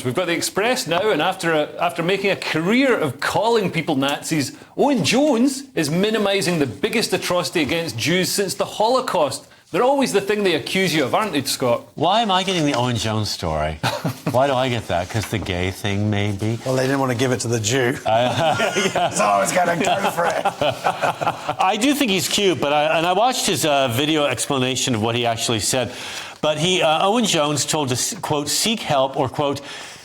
newspapers. We've got the Express now, and after making a career of calling people Nazis, Owen Jones is minimising the biggest atrocity against Jews since the Holocaust. They're always the thing they accuse you of, aren't they, Scott? Why am I getting the Owen Jones story? Why do I get that? Because the gay thing, maybe? Well, they didn't want to give it to the Jew. So I was going to go for it. I do think he's cute, but I watched his video explanation of what he actually said. But Owen Jones told to, quote, seek help or, quote,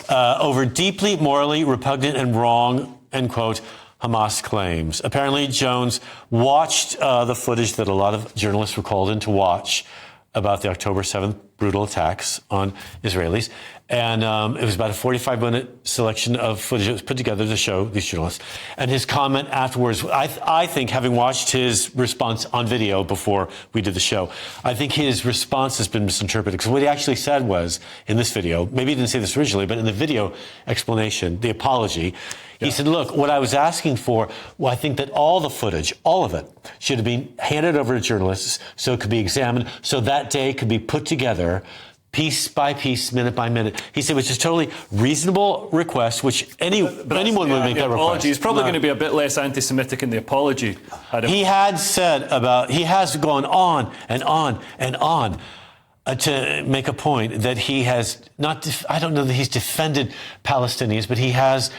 over deeply morally repugnant and wrong, end quote, Hamas claims. Apparently, Jones watched the footage that a lot of journalists were called in to watch about the October 7th brutal attacks on Israelis. And it was about a 45-minute selection of footage that was put together to show these journalists. And his comment afterwards, I think, having watched his response on video before we did the show, I think his response has been misinterpreted. Because what he actually said was, in this video, maybe he didn't say this originally, but in the video explanation, the apology, he said, look, what I was asking for, well, I think that all the footage, all of it, should have been handed over to journalists so it could be examined, so that day could be put together piece by piece, minute by minute. He said, which is totally reasonable request, which anyone would make that request. He's probably going to be a bit less anti-Semitic in the apology. He has gone on and on and on to make a point that he has not, I don't know that he's defended Palestinians, but he has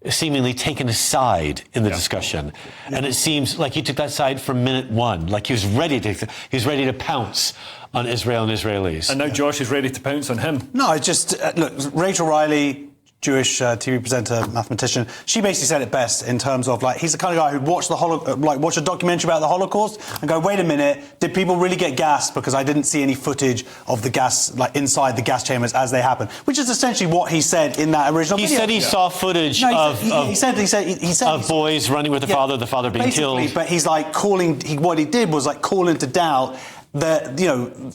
seemingly taken a side in the discussion. And it seems like he took that side from minute one, like he was ready to pounce on Israel and Israelis. And now Josh is ready to pounce on him. No, I just, look, Rachel Riley, Jewish TV presenter, mathematician, she basically said it best in terms of, like, he's the kind of guy who'd watch watch a documentary about the Holocaust and go, wait a minute, did people really get gassed because I didn't see any footage of the gas, like, inside the gas chambers as they happened? Which is essentially what he said in that original video. He said he saw footage of boys running with the father being killed. But he's like what he did was like call into doubt the, you know,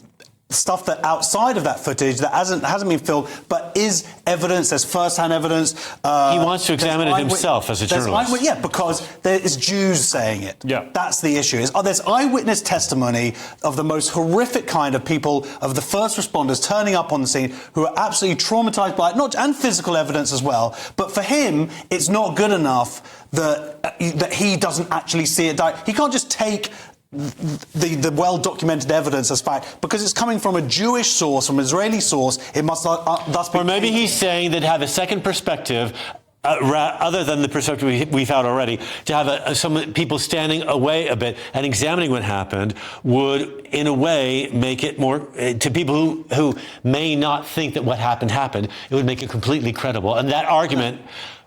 stuff that outside of that footage that hasn't been filmed, but is evidence. There's first-hand evidence. He wants to examine it himself as a journalist. Yeah, because there is Jews saying it. Yeah, that's the issue. There's eyewitness testimony of the most horrific kind of people, of the first responders turning up on the scene who are absolutely traumatized by it, and physical evidence as well. But for him, it's not good enough that he doesn't actually see it. He can't just take the well-documented evidence as fact, because it's coming from a Jewish source, from an Israeli source. It must thus be... Or maybe he's saying that have a second perspective, other than the perspective we've had already, to have some people standing away a bit and examining what happened would, in a way, make it more, to people who may not think that what happened, it would make it completely credible. And that argument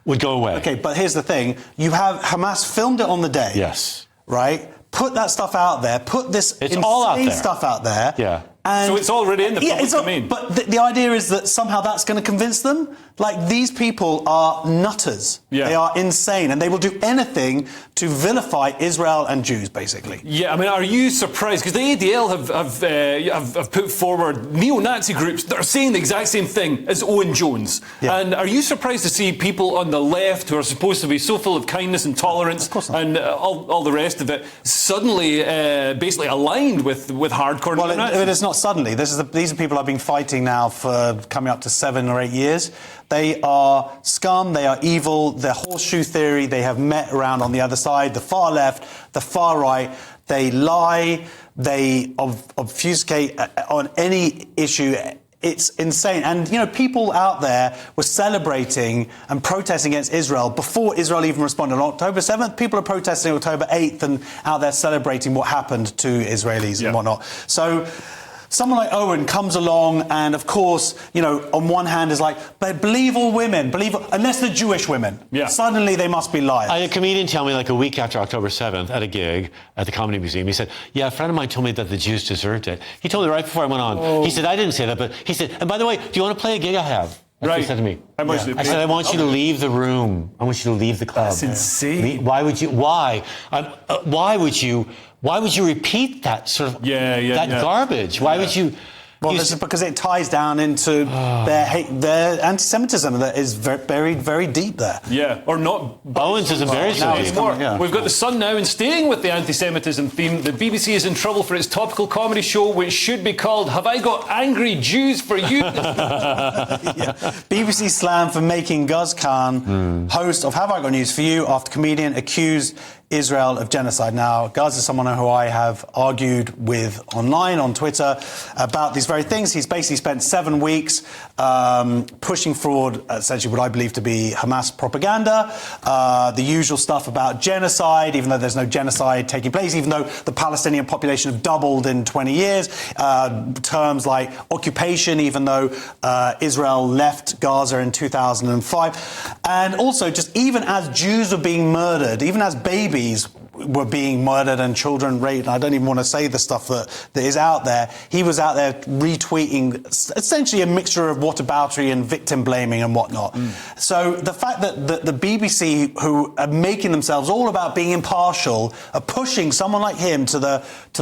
would go away. Okay, but here's the thing. You have Hamas filmed it on the day. Yes. Right? Put that stuff out there. Put this insane stuff out there. Yeah. And so it's already in the public domain. But the idea is that somehow that's going to convince them. Like, these people are nutters. Yeah. They are insane, and they will do anything to vilify Israel and Jews, basically. Yeah, I mean, are you surprised? Because the ADL have put forward neo-Nazi groups that are saying the exact same thing as Owen Jones. Yeah. And are you surprised to see people on the left who are supposed to be so full of kindness and tolerance and all the rest of it suddenly basically aligned with hardcore neo-Nazis? Well, it's not suddenly. These are people I've been fighting now for coming up to 7 or 8 years. They are scum, they are evil, they're horseshoe theory, they have met around on the other side, the far left, the far right. They lie, they obfuscate on any issue. It's insane. And, you know, people out there were celebrating and protesting against Israel before Israel even responded. On October 7th, people are protesting October 8th and out there celebrating what happened to Israelis and whatnot. So someone like Owen comes along and, of course, you know, on one hand is like, but believe all women, unless they're Jewish women. Yeah. Suddenly they must be liars. I had a comedian tell me like a week after October 7th at a gig at the Comedy Museum, he said, yeah, a friend of mine told me that the Jews deserved it. He told me right before I went on. Oh. He said, I didn't say that, but he said, and by the way, do you want to play a gig I have? That's what he said to me. I said, I want you to leave the room. I want you to leave the club. That's insane. Why would you repeat that sort of garbage? Why would you Well, this is because it ties down into their hate, their anti-Semitism that is buried very deep there. Yeah, or not. Owens isn't buried so deep. We've got The Sun now, and staying with the anti-Semitism theme, the BBC is in trouble for its topical comedy show, which should be called "Have I Got Angry Jews for You?" BBC slammed for making Guz Khan host of Have I Got News for You after comedian accused Israel of genocide. Now, Guz is someone who I have argued with online on Twitter about these very things. He's basically spent 7 weeks pushing forward essentially what I believe to be Hamas propaganda, the usual stuff about genocide, even though there's no genocide taking place, even though the Palestinian population have doubled in 20 years, terms like occupation, even though Israel left Gaza in 2005, and also just even as Jews were being murdered, even as babies were being murdered and children raped. I don't even want to say the stuff that is out there. He was out there retweeting essentially a mixture of whataboutery and victim blaming and whatnot. So the fact that the BBC, who are making themselves all about being impartial, are pushing someone like him to the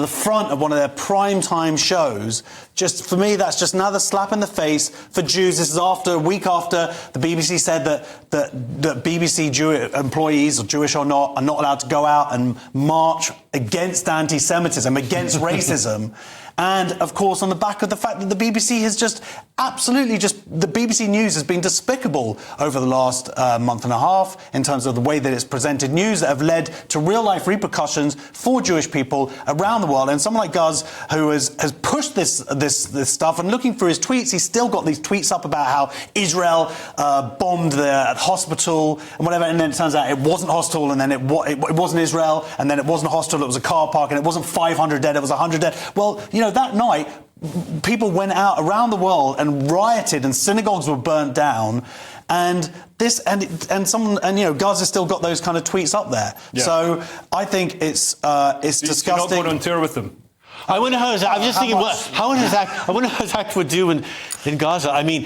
front of one of their prime time shows, just for me, that's just another slap in the face for Jews. This is a week after the BBC said that BBC employees, or Jewish or not, are not allowed to go out and march against anti-Semitism, against racism. And, of course, on the back of the fact that the BBC has the BBC News has been despicable over the last month and a half in terms of the way that it's presented news that have led to real-life repercussions for Jewish people around the world. And someone like Guz, who has pushed this stuff, and looking through his tweets, he's still got these tweets up about how Israel bombed the hospital and whatever, and then it turns out it wasn't hospital, and then it wasn't Israel, and then it wasn't a hospital, it was a car park, and it wasn't 500 dead, it was 100 dead. Well, that night, people went out around the world and rioted, and synagogues were burnt down, and Guz has still got those kind of tweets up there. Yeah. So I think it's disgusting. You're not going on tour with them. I wonder how his act. I'm just thinking, I wonder how his act would do in Gaza. I mean,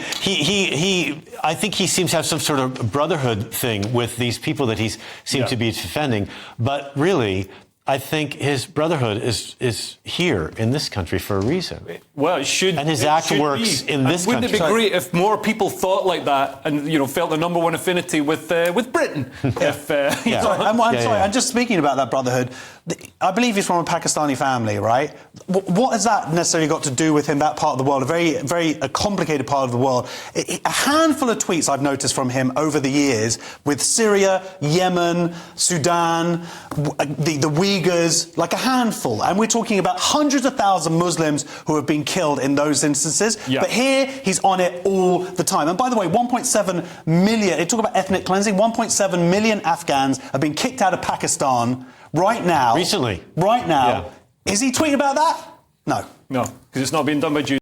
I think he seems to have some sort of brotherhood thing with these people that he seems to be defending, but really, I think his brotherhood is here in this country for a reason. Well, it should. And his act works in this country. Wouldn't it be great if more people thought like that and felt the number one affinity with Britain? I'm just speaking about that brotherhood. I believe he's from a Pakistani family, right? What has that necessarily got to do with him? That part of the world, a very complicated part of the world. A handful of tweets I've noticed from him over the years with Syria, Yemen, Sudan, the Uyghurs, like a handful. And we're talking about hundreds of thousands of Muslims who have been killed in those instances. Yeah. But here, he's on it all the time. And by the way, 1.7 million, they talk about ethnic cleansing, 1.7 million Afghans have been kicked out of Pakistan right now. Recently. Right now. Yeah. Is he tweeting about that? No. No, because it's not being done by Jews.